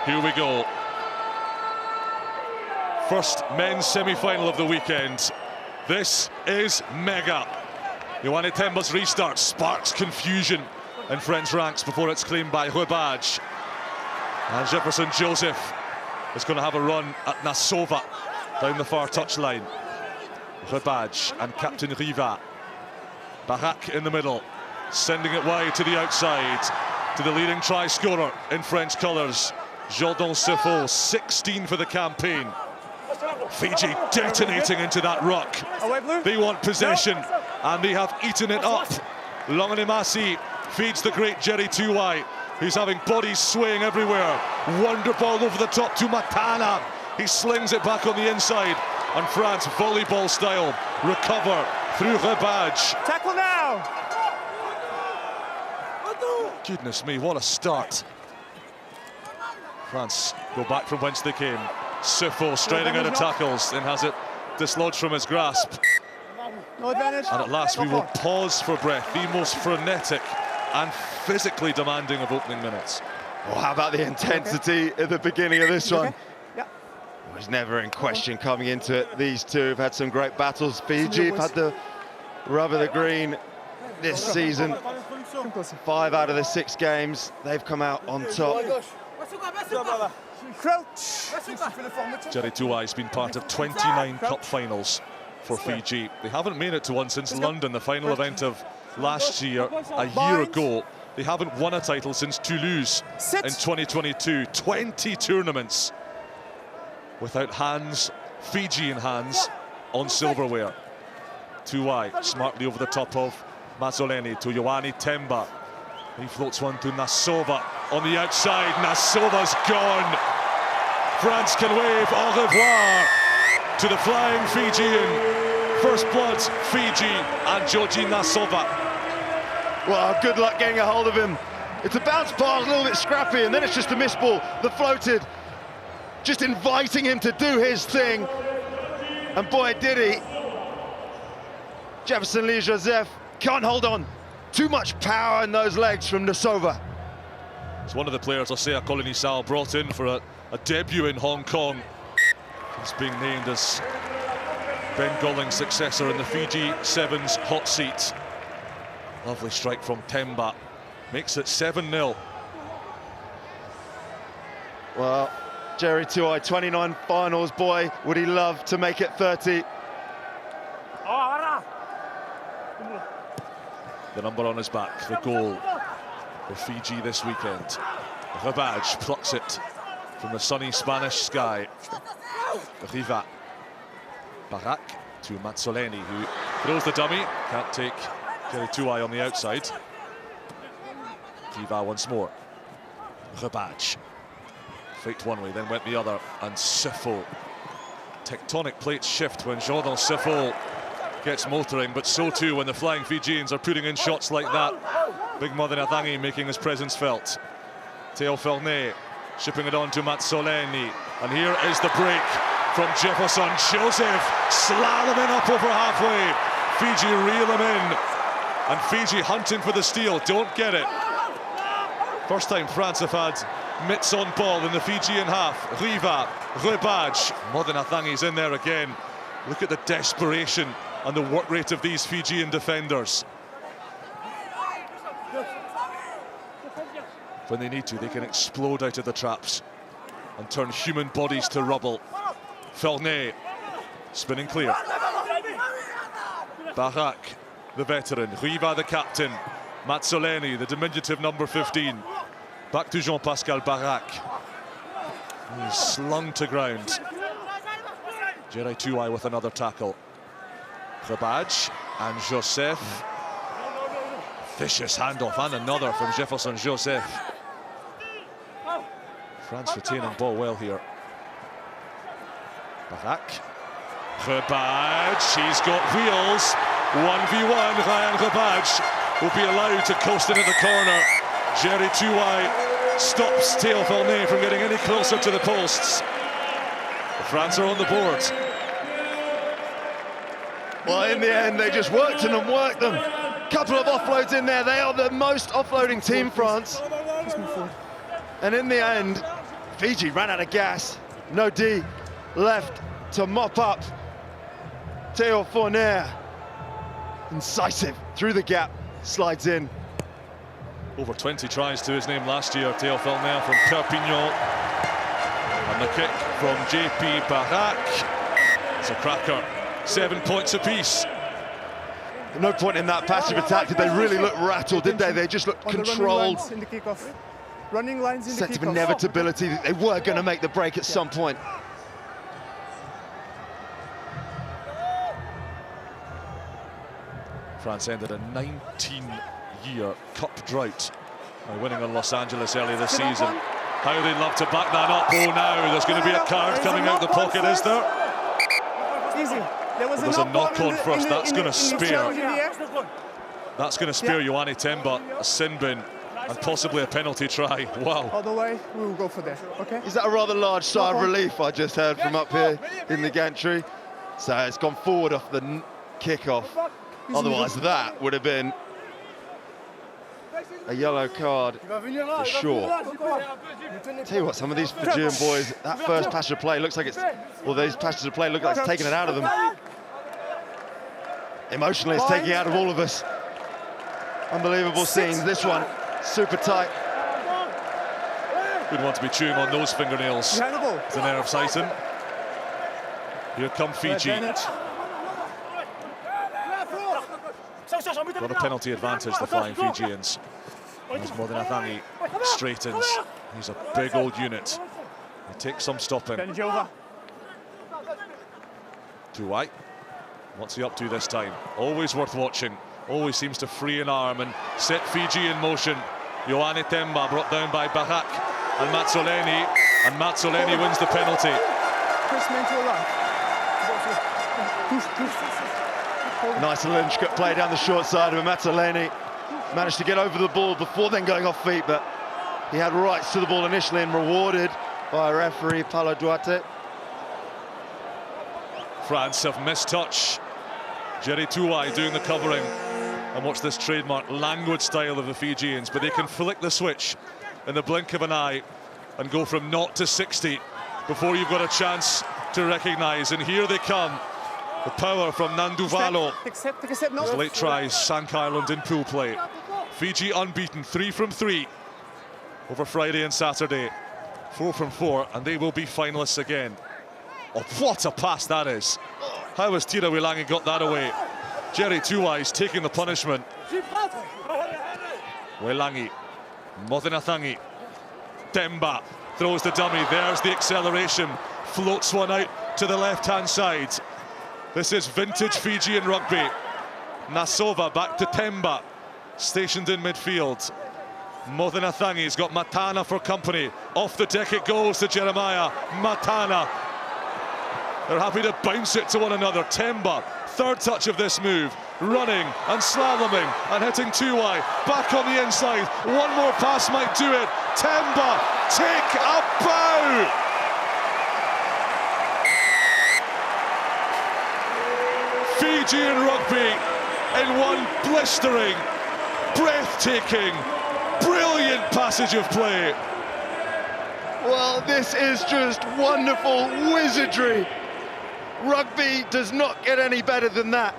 Here we go. First men's semi-final of the weekend. This is mega. Ioane Temba's restart sparks confusion in French ranks before it's claimed by Rewatch. And Jefferson Joseph is going to have a run at Nasova down the far touchline. Rewatch and Captain Riva. Barak in the middle, sending it wide to the outside, to the leading try scorer in French colours, Jordan Sefo, 16 for the campaign. Fiji detonating into that ruck. They want possession, and they have eaten it up. Longanimasi feeds the great Jerry Tuwai, who's having bodies swaying everywhere. Wonder ball over the top to Matana. He slings it back on the inside, and France, volleyball style, recover through Rewatch. Tackle now! Goodness me, what a start. France go back from whence they came. Sifo straining out of tackles and has it dislodged from his grasp. No advantage. And at last we will pause for breath. The most frenetic and physically demanding of opening minutes. Oh, how about the intensity at the beginning of this one? Okay. Yeah. It was never in question coming into it. These two have had some great battles. Fiji have had the rub of the green this season. 5 out of the 6 games, they've come out on top. Crouch. Jerry Tuwai has been part of 29 cup finals for Fiji. They haven't made it to one since London, the final event of last year. A year ago, they haven't won a title since Toulouse in 2022. 20 tournaments without hands, Fijian hands, on silverware. Tuwai smartly over the top of Mazzoleni to Ioane Temba. He floats one to Nasova on the outside. Nasova's gone. France can wave au revoir to the flying Fijian. First blood, Fiji and Georgi Nasova. Well, good luck getting a hold of him. It's a bounce pass, a little bit scrappy, and then it's just a miss ball that floated. Just inviting him to do his thing. And boy, did he. Jefferson Lee Joseph can't hold on. Too much power in those legs from Nasova. It's one of the players Osea Kolonisao brought in for a debut in Hong Kong. He's being named as Ben Golling's successor in the Fiji Sevens hot seat. Lovely strike from Temba. Makes it 7-0. Well, Jerry Tuwai, 29 finals, boy, would he love to make it 30. The number on his back, the goal for Fiji this weekend. Rewatch plucks it from the sunny Spanish sky. Riva. Barak to Mazzoleni, who throws the dummy. Can't take Jerry Tuwai on the outside. Riva once more. Rewatch. Faked one way, then went the other. And Sifo. Tectonic plates shift when Jordan Sifo gets motoring, but so too when the flying Fijians are putting in shots like that. Big Modena making his presence felt. Théo Ferney shipping it on to Mazzoleni. And here is the break from Jefferson Joseph, slaloming up over halfway. Fiji reel him in. And Fiji hunting for the steal, don't get it. First time France have had mitts on ball in the Fijian half. Riva, Rewatch, Modena in there again. Look at the desperation and the work rate of these Fijian defenders. When they need to, they can explode out of the traps and turn human bodies to rubble. Ferney, spinning clear. Barak, the veteran. Riva, the captain. Mazzoleni, the diminutive number 15. Back to Jean-Pascal Barak. He's slung to ground. Jerry Tuwai with another tackle. Rewatch and Joseph. Vicious handoff and another from Jefferson Joseph. France retaining ball well here. Barak. Rewatch, he's got wheels. 1v1, Ryan Rewatch will be allowed to coast into the corner. Jerry Tuwai stops Théo Ferney from getting any closer to the posts. France are on the board. Well, in the end, they just worked them and worked them. Couple of offloads in there. They are the most offloading team, France. And in the end, Fiji ran out of gas. No D left to mop up. Teo Forner, incisive through the gap, slides in. Over 20 tries to his name last year, Teo Forner from Perpignan. And the kick from JP Barak. It's a cracker. 7 points apiece. At no point in that passive attack did they really look rattled, did they? They just looked controlled. Running lines in the Sense of kickoff. inevitability that they were going to make the break at some point. France ended a 19-year cup drought by winning in Los Angeles earlier this season. How they'd love to back that up. Oh, now there's going to be a card coming out the pocket, is there? Easy. There's a knock-on first. That's going to spare. That's going to spare Ioane Temba a sin bin and possibly a penalty try. Wow. All the way, we will go for that, okay? Is that a rather large sigh of relief I just heard from up here in the gantry? So it's gone forward off the kickoff. Otherwise, that would have been a yellow card for sure. Tell you what, some of these Fijian boys, that first passage of play looks like it's, well, these passages of play look like it's taking it out of them. Emotionally, it's taking it out of all of us. Unbelievable scenes. This one, super tight. Wouldn't want to be chewing on those fingernails. It's a nerve sighting. Here come Fiji. Got a penalty advantage, the Flying Fijians. As Modena straightens. He's a big old unit. He takes some stopping. Tuwai. What's he up to this time? Always worth watching. Always seems to free an arm and set Fiji in motion. Ioane Temba brought down by Barak and Mazzoleni. And Mazzoleni wins the penalty. Nice Lynch play down the short side of Mazzoleni. Managed to get over the ball before then going off feet, but he had rights to the ball initially and rewarded by referee Paulo Duarte. France have missed touch. Jerry Tuwai doing the covering. And watch this trademark languid style of the Fijians, but they can flick the switch in the blink of an eye and go from 0 to 60 before you've got a chance to recognise. And here they come. The power from Nanduvalo. His late tries sank Ireland in pool play. Fiji unbeaten, 3 from 3 over Friday and Saturday. 4 from 4, and they will be finalists again. Oh, what a pass that is. How has Tira Wilangi got that away? Jerry Tuwai's taking the punishment. Wilangi, Modenathangi, Temba throws the dummy. There's the acceleration. Floats one out to the left-hand side. This is vintage Fijian rugby. Nasova back to Temba, stationed in midfield. Modenathangi's got Matana for company. Off the deck it goes to Jeremiah. Matana. They're happy to bounce it to one another. Temba, third touch of this move, running and slaloming and hitting Tuwai. Back on the inside. One more pass might do it. Temba, take a bow. Fijian rugby in one blistering, breathtaking, brilliant passage of play. Well, this is just wonderful wizardry. Rugby does not get any better than that.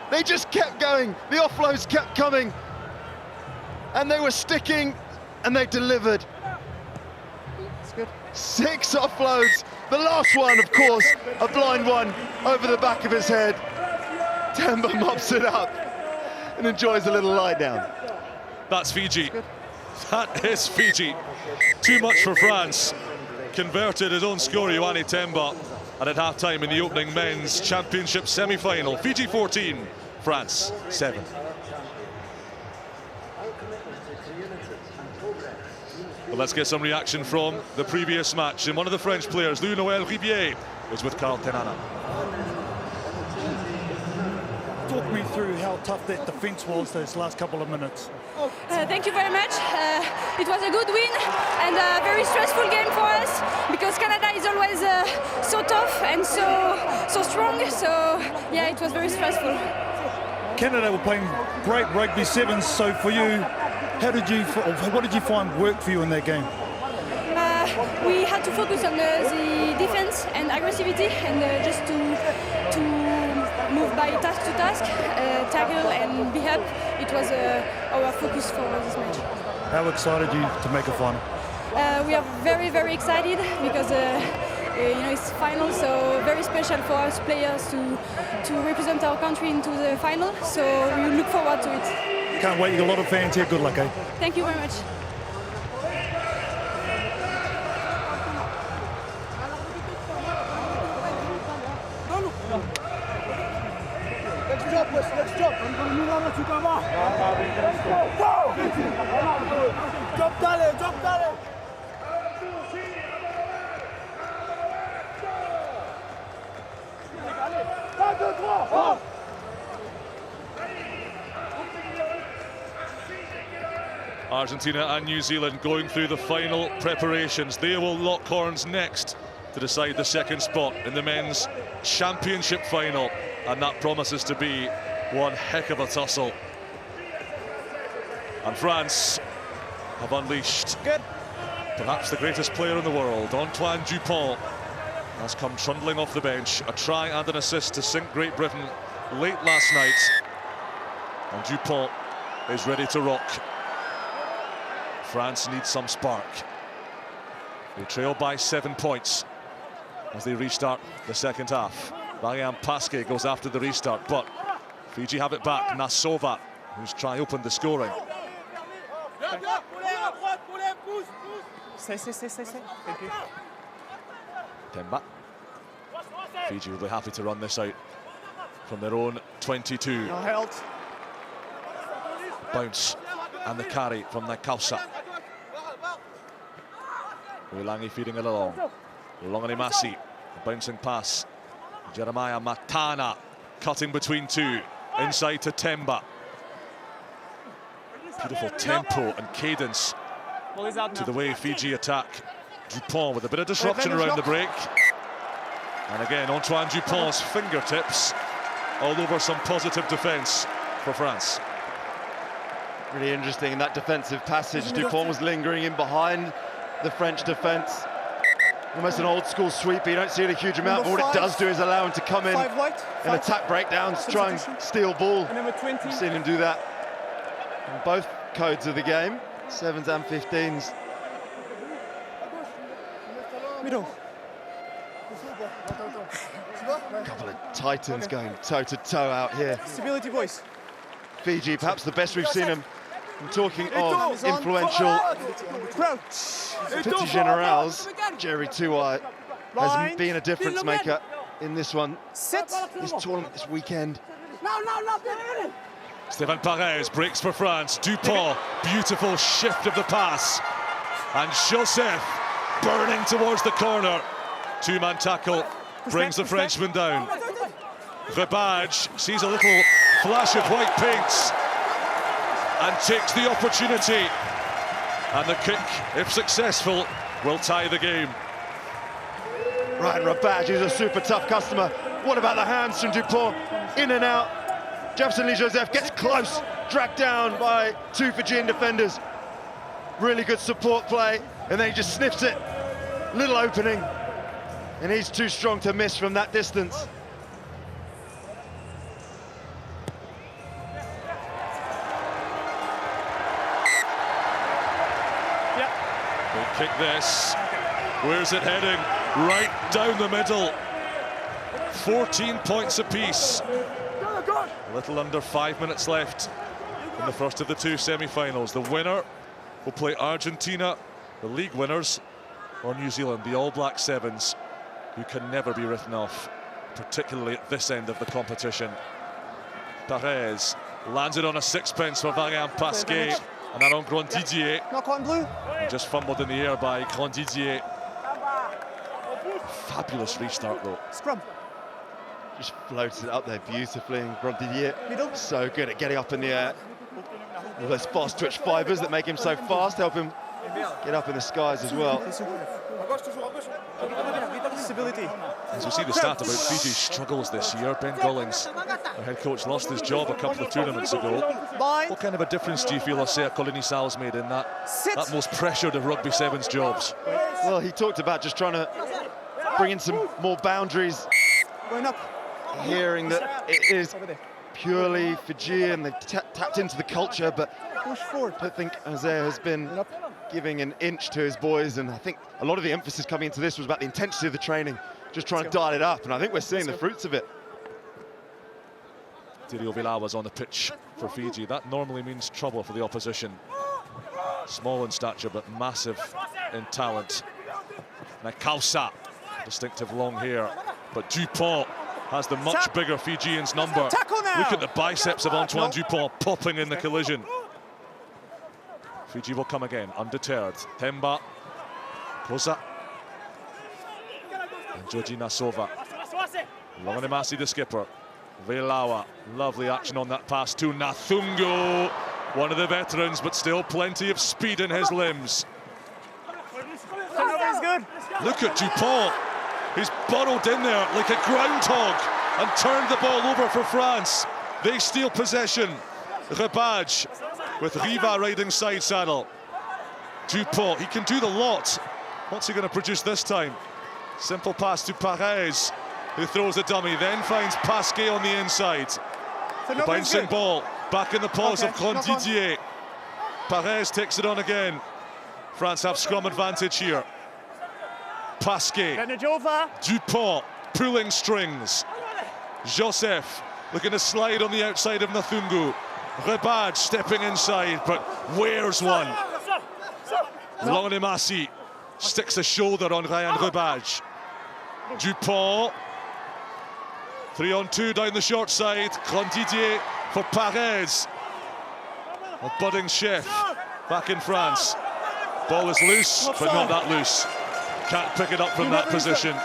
They just kept going. The offloads kept coming. And they were sticking, and they delivered. It's good. 6 offloads. The last one, of course, a blind one over the back of his head. Temba mops it up and enjoys a little lie down. That's Fiji. That is Fiji. Too much for France. Converted his own score, Ioane Temba. And at half-time in the opening men's championship semi-final, Fiji 14, France 7. Well, let's get some reaction from the previous match. And one of the French players, Louis-Noël Ribier, was with Carl Tenana. Talk me through how tough that defence was those last couple of minutes. Thank you very much. It was a good win and a very stressful game for us because Canada is always so tough and so strong. So yeah, it was very stressful. Canada were playing great rugby sevens. So for you, what did you find worked for you in that game? we had to focus on the defense and aggressivity, and just to move by task to task, tackle and be up. It was our focus for this match. How excited are you to make a final? We are very, very excited because it's final, so very special for us players to represent our country into the final. So we look forward to it. Can't wait. You got a lot of fans here. Good luck, eh? Thank you very much. Let's jump. Jump, dale. Argentina and New Zealand going through the final preparations. They will lock horns next to decide the second spot in the men's championship final, and that promises to be one heck of a tussle. And France have unleashed perhaps the greatest player in the world. Antoine Dupont has come trundling off the bench. A try and an assist to sink Great Britain late last night. And Dupont is ready to rock. France needs some spark. They trail by 7 points as they restart the second half. Ryan Pasquet goes after the restart, but Fiji have it back. Nasova, who's opened the scoring. Stay. Thank you. Temba. Fiji will be happy to run this out from their own 22. No held. Bounce and the carry from Nakausa. Ulangi feeding it along. Longani Masi, a bouncing pass. Jeremiah Matana cutting between two. Inside to Temba. Beautiful tempo and cadence to the way Fiji attack. Dupont with a bit of disruption around the break. And again, Antoine Dupont's fingertips all over some positive defence for France. Really interesting in that defensive passage. Dupont was lingering in behind the French defence. Almost an old school sweep, but you don't see it a huge amount, but what it does do is allow him to come in and attack breakdowns, try and steal ball. We've seen him do that in both codes of the game, 7s and 15s. Middle. A couple of titans going toe-to-toe out here. Stability, boys. Fiji, perhaps the best we've seen him. I'm talking of influential Petit Generals. Jerry Tuai has been a difference maker in this one. This tournament this weekend. Stéphane Parez breaks for France. Dupont, beautiful shift of the pass. And Joseph burning towards the corner. Two-man tackle brings the Frenchman down. Rebadge sees a little flash of white paint and takes the opportunity. And the kick, if successful, will tie the game. Ryan Rebadge is a super tough customer. What about the hands from Dupont? In and out. Jefferson Lee Joseph gets close, dragged down by two Fijian defenders. Really good support play, and then he just sniffs it. Little opening, and he's too strong to miss from that distance. Good kick this. Where's it heading? Right down the middle. 14 points apiece. A little under 5 minutes left in the first of the two semi-finals. The winner will play Argentina, the league winners, or New Zealand, the All Black Sevens, who can never be written off, particularly at this end of the competition. Perez lands it on a sixpence for Varian Pasquet, and that on Grandidier. Knock on blue. And just fumbled in the air by Grandidier. Fabulous restart though. Scrum. Just floats it up there beautifully, and Grandidier so good at getting up in the air. All those fast twitch fibres that make him so fast help him get up in the skies as well. Stability. As we see the stat about Fiji's struggles this year, Ben Gollings, our head coach, lost his job a couple of tournaments ago. What kind of a difference do you feel Asea Kolini-Sal's made in that most pressured of Rugby Sevens jobs? Well, he talked about just trying to bring in some more boundaries, Going up. hearing that it is purely Fijian. They've tapped into the culture, but Push forward. I don't think Jose has been giving an inch to his boys, and I think a lot of the emphasis coming into this was about the intensity of the training, just trying to dial it up, and I think we're seeing the fruits of it. Dirio Vilawa's on the pitch for Fiji. That normally means trouble for the opposition. Small in stature, but massive in talent. Now Kausa, distinctive long hair, but Dupont has the much bigger Fijian's number. Tackle now. Look at the biceps of Antoine Dupont popping in the collision. Fiji will come again, undeterred. Themba, Kosa, and Georgina Sova. Longanimasi, the skipper. Vilawa, lovely action on that pass to Nathungo. One of the veterans, but still plenty of speed in his limbs. Turnover is good. Look at Dupont. He's burrowed in there like a groundhog and turned the ball over for France. They steal possession. Rebadge with Riva riding side saddle. Dupont, he can do the lot. What's he going to produce this time? Simple pass to Perez, who throws a dummy, then finds Pasquet on the inside. The bouncing ball back in the paws of Grandidier. Perez takes it on again. France have scrum advantage here. Pasquet, Dupont pulling strings. Joseph looking to slide on the outside of Nathungu. Rebadge stepping inside, but wears one. Longanimasi sticks a shoulder on Ryan Rebadge. Dupont, 3-on-2 down the short side. Grandidier for Perez. A budding chef back in France. Ball is loose, but not that loose. Can't pick it up from that position.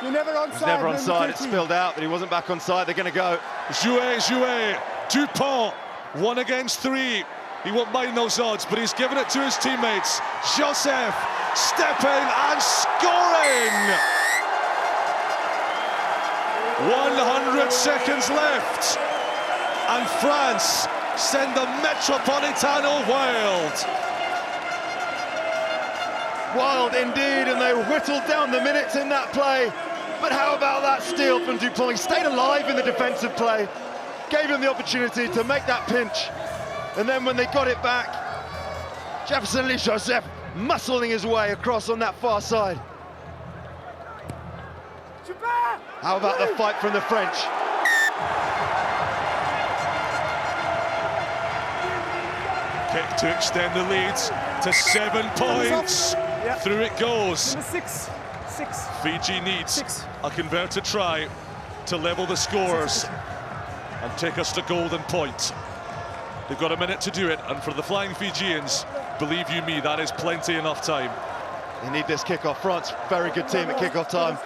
You're never onside. He's never onside, it spilled out, but he wasn't back onside. They're going to go. Jouet, Dupont, 1 against 3. He won't mind those odds, but he's given it to his teammates. Joseph stepping and scoring! 100 seconds left, and France send the Metropolitano wild. Wild indeed, and they whittled down the minutes in that play. But how about that steal from Dupont? He stayed alive in the defensive play, gave him the opportunity to make that pinch. And then when they got it back, Jefferson Lee Joseph muscling his way across on that far side. How about the fight from the French? Kick to extend the lead to 7 points. Through it goes. Number 6. Fiji needs a converted try to level the scores and take us to golden point. They've got a minute to do it, and for the Flying Fijians, believe you me, that is plenty enough time. They need this kickoff. France, very good team at kickoff time.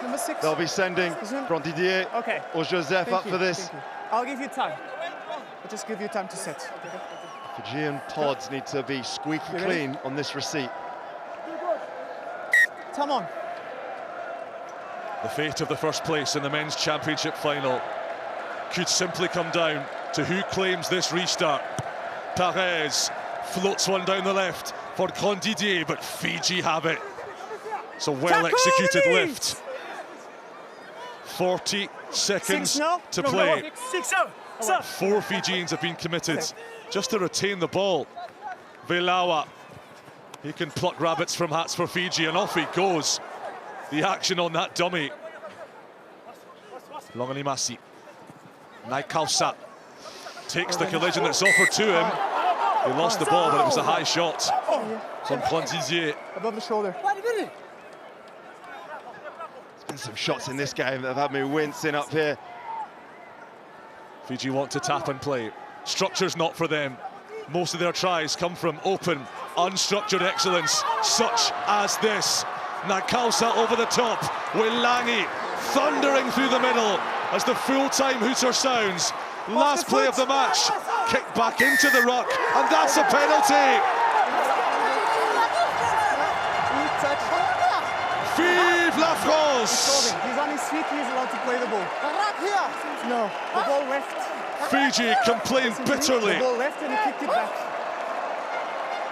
They'll be sending Grandidier or Joseph up for this. I'll give you time. I'll just give you time to set. Fijian pods need to be squeaky clean on this receipt. Come on. The fate of the first place in the men's championship final could simply come down to who claims this restart. Perez floats one down the left for Grandidier, but Fiji have it. It's a well-executed lift. 40 seconds to play. 4 Fijians have been committed just to retain the ball. Vilawa, he can pluck rabbits from hats for Fiji, and off he goes. The action on that dummy. Longanimasi. Naikausa takes the collision that's offered to him. He lost the ball, but it was a high shot from Grandidier. Above the shoulder. There's been some shots in this game that have had me wincing up here. Fiji want to tap and play. Structure's not for them. Most of their tries come from open, unstructured excellence, such as this. Naikausa over the top, Wilangi thundering through the middle as the full-time hooter sounds. Last play of the match, kicked back into the ruck, and that's a penalty. Vive la France! He's on his feet, he's allowed to play the ball. No, the ball left. Fiji complained bitterly. The ball left and he kicked it back.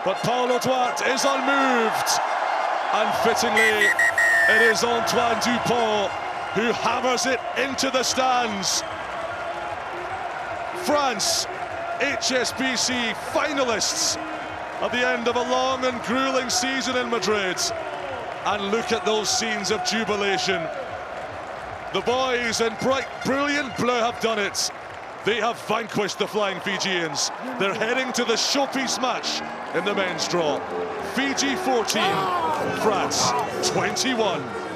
But Paulo Duarte is unmoved. And fittingly, it is Antoine Dupont who hammers it into the stands. France, HSBC finalists at the end of a long and grueling season in Madrid. And look at those scenes of jubilation. The boys in bright, brilliant blue have done it. They have vanquished the Flying Fijians. They're heading to the showpiece match in the men's draw. Fiji 14, France 21.